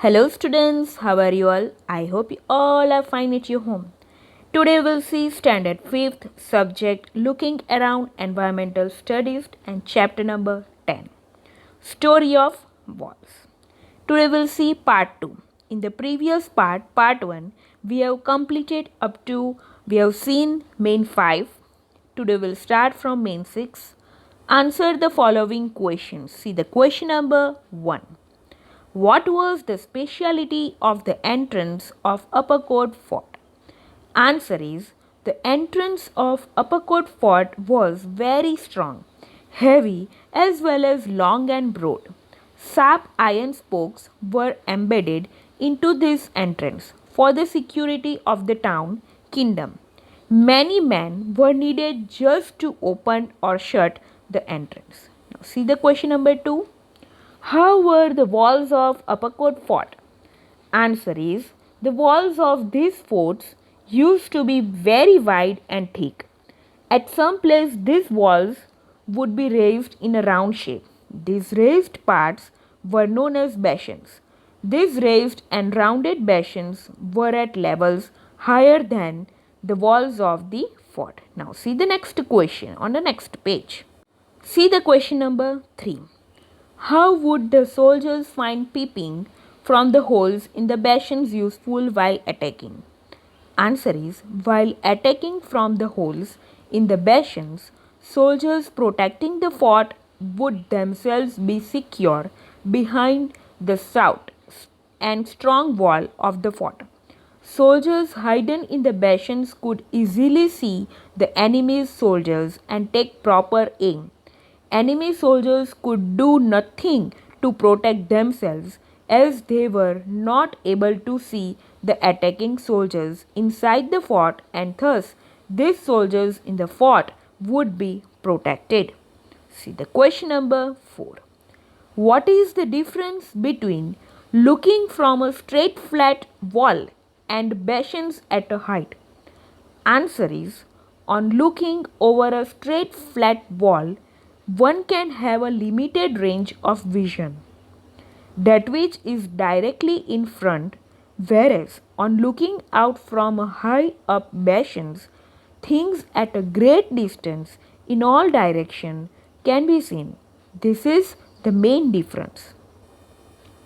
Hello students, how are you all? I hope you all are fine at your home. Today we'll see standard 5th subject looking around environmental studies and chapter number 10. Story of walls. Today we'll see part 2. In the previous part 1, we have completed we have seen main 5. Today we'll start from main 6. Answer the following questions. See the question number 1. What was the speciality of the entrance of Upper Court Fort? Answer is the entrance of Upper Court Fort was very strong, heavy as well as long and broad. Sharp iron spokes were embedded into this entrance for the security of the town kingdom. Many men were needed just to open or shut the entrance. Now see the question number 2. How were the walls of Upper Court Fort? Answer is the walls of these forts used to be very wide and thick. At some place these walls would be raised in a round shape. These raised parts were known as bastions. These raised and rounded bastions were at levels higher than the walls of the fort. Now see the next question on the next page. See the question number 3. How would the soldiers find peeping from the holes in the bastions useful while attacking? Answer is while attacking from the holes in the bastions, soldiers protecting the fort would themselves be secure behind the stout and strong wall of the fort. Soldiers hidden in the bastions could easily see the enemy's soldiers and take proper aim. Enemy soldiers could do nothing to protect themselves as they were not able to see the attacking soldiers inside the fort, and thus these soldiers in the fort would be protected. See the question number 4. What is the difference between looking from a straight flat wall and bastions at a height? Answer is on looking over a straight flat wall, one can have a limited range of vision, that which is directly in front, whereas on looking out from a high up bastions, things at a great distance in all direction can be seen. This is the main difference.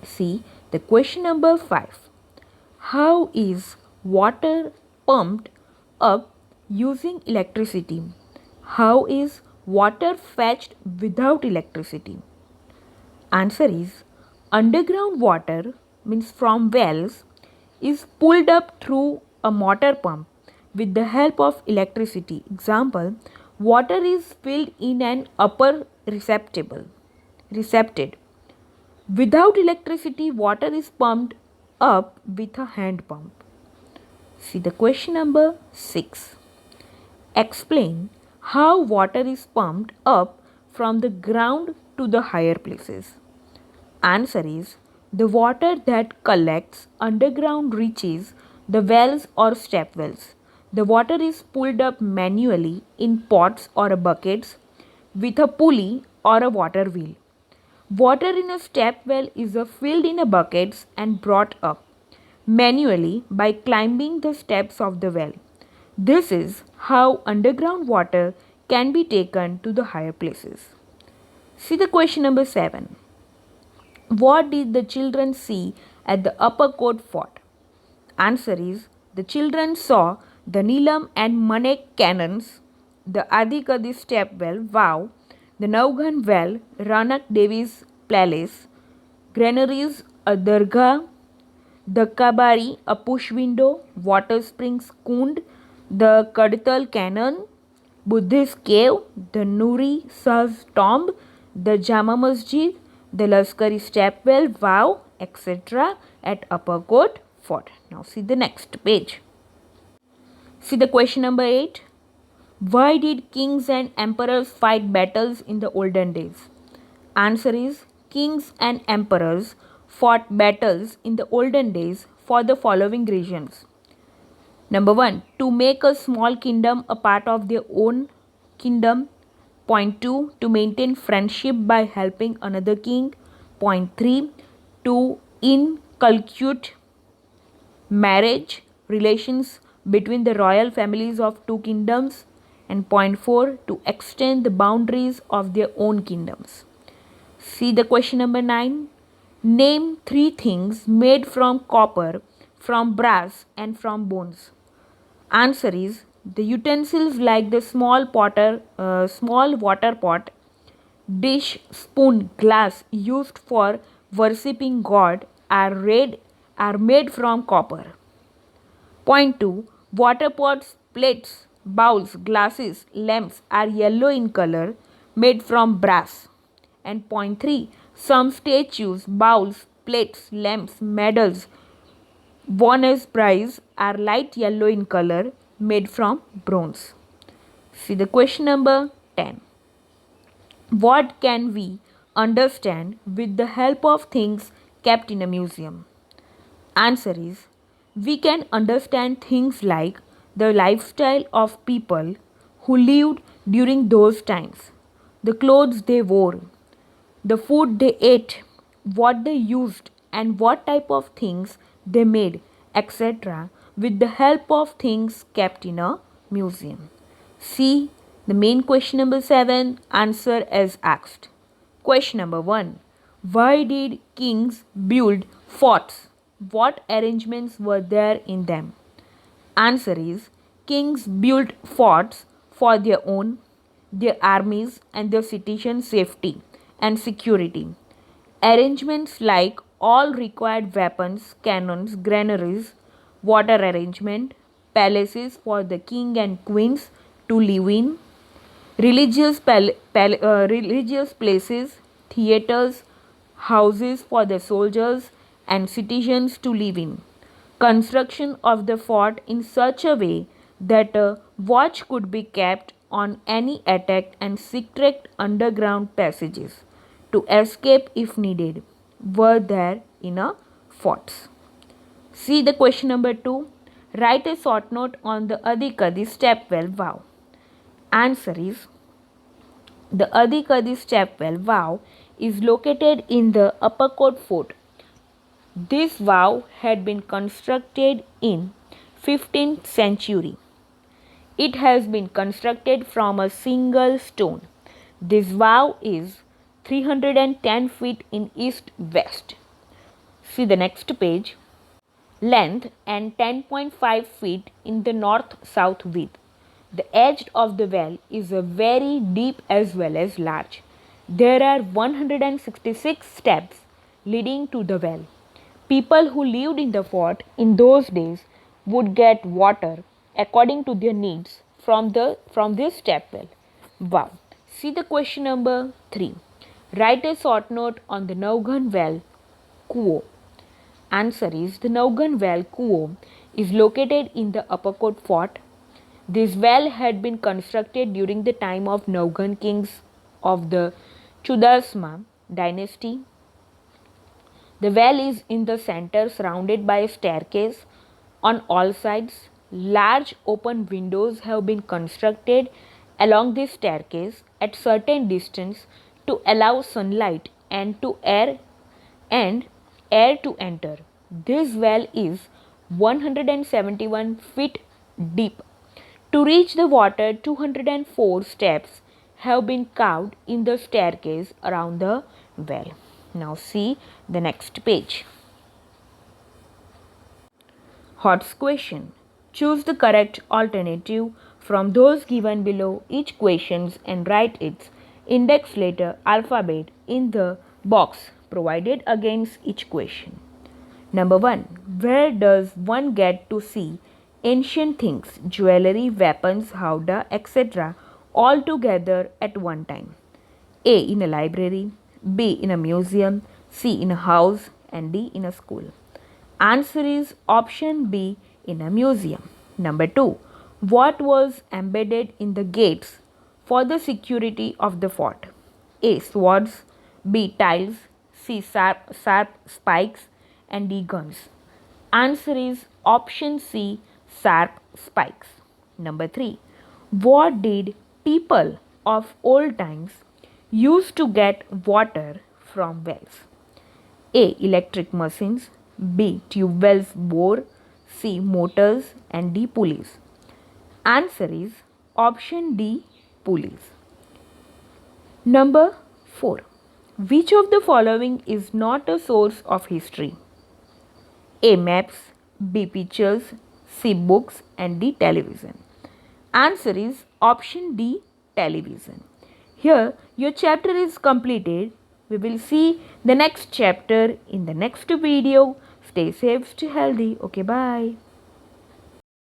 See the question number 5. How is water pumped up using electricity? How is water fetched without electricity? Answer is underground water means from wells is pulled up through a motor pump with the help of electricity. Example, water is filled in an upper receptacle. Without electricity, water is pumped up with a hand pump. See the question number 6. Explain how water is pumped up from the ground to the higher places. Answer is the water that collects underground reaches the wells or step wells. The water is pulled up manually in pots or buckets with a pulley or a water wheel. Water in a step well is filled in buckets and brought up manually by climbing the steps of the well. This is how underground water can be taken to the higher places. See the question number 7. What did the children see at the Upper Court Fort? Answer is the children saw the Neelam and Manek cannons, the Adhikadi step well, Vow, the Navghan well, Ranak Devi's palace, granaries, a Dargah, the Kabari, a push window, water springs, Kund, the Kadtal cannon, Buddhist cave, the Nuri Shah's tomb, the Jama Masjid, the Laskari step well, Vow, etc. at Upper Court Fort. Now see the next page. See the question number 8. Why did kings and emperors fight battles in the olden days? Answer is kings and emperors fought battles in the olden days for the following reasons. Number 1. To make a small kingdom a part of their own kingdom. Point 2. To maintain friendship by helping another king. Point 3. To in cultivate marriage relations between the royal families of two kingdoms, and point 4, to extend the boundaries of their own kingdoms. See the question number 9. Name three things made from copper, from brass, and from bones. Answer is the utensils like the small water pot, dish, spoon, glass used for worshipping God are made from copper. Point 2. Water pots, plates, bowls, glasses, lamps are yellow in color, made from brass. And point 3. Some statues, bowls, plates, lamps, medals won as prize are light yellow in color, made from bronze. See the question number 10. What can we understand with the help of things kept in a museum? Answer is we can understand things like the lifestyle of people who lived during those times, the clothes they wore, the food they ate, what they used, and what type of things they made, etc., with the help of things kept in a museum. See the main question number 7, answer as asked. Question number 1. Why did kings build forts? What arrangements were there in them? Answer is kings built forts for their armies, and their citizens' safety and security. Arrangements like all required weapons, cannons, granaries, water arrangement, palaces for the king and queens to live in, religious places, theaters, houses for the soldiers and citizens to live in. Construction of the fort in such a way that a watch could be kept on any attack, and secret underground passages to escape if needed were there in a forts. See the question number 2. Write a short note on the Adhikadi stepwell vow. Answer is the Adhikadi stepwell vow is located in the Upper Court Fort. This vow had been constructed in 15th century. It has been constructed from a single stone. This vow is 310 feet in east-west. See the next page. Length and 10.5 feet in the north-south width. The edge of the well is a very deep as well as large. There are 166 steps leading to the well. People who lived in the fort in those days would get water according to their needs from this step well. Wow. See the question number 3. Write a short note on the Naugan well Kuo. Answer is the Naugan well Kuo is located in the Upper Court Fort. This well had been constructed during the time of Naugan kings of the Chudasma dynasty. The well is in the center, surrounded by a staircase on all sides. Large open windows have been constructed along this staircase at certain distance to allow sunlight and air to enter. This well is 171 feet deep. To reach the water, 204 steps have been carved in the staircase around the well. Now see the next page. HOTS question. Choose the correct alternative from those given below each questions and write its index letter alphabet in the box provided against each question. Number 1. Where does one get to see ancient things, jewelry, weapons, howdah, etc. all together at one time? A. In a library, B. in a museum, C. in a house, and D. in a school. Answer is option B, in a museum. Number 2. What was embedded in the gates for the security of the fort? A. Swords, B. Tiles, C. Sharp spikes, and D. Guns. Answer is option C, sharp spikes. Number 3. What did people of old times use to get water from wells? A. Electric machines, B. Tube wells, bore. C. Motors, and D. Pulleys. Answer is option D. Pulleys. Number 4. Which of the following is not a source of history? A. Maps, B. Pictures, C. Books, and D. Television. Answer is option D. Television. Here your chapter is completed. We will see the next chapter in the next video. Stay safe, stay healthy. Okay, bye.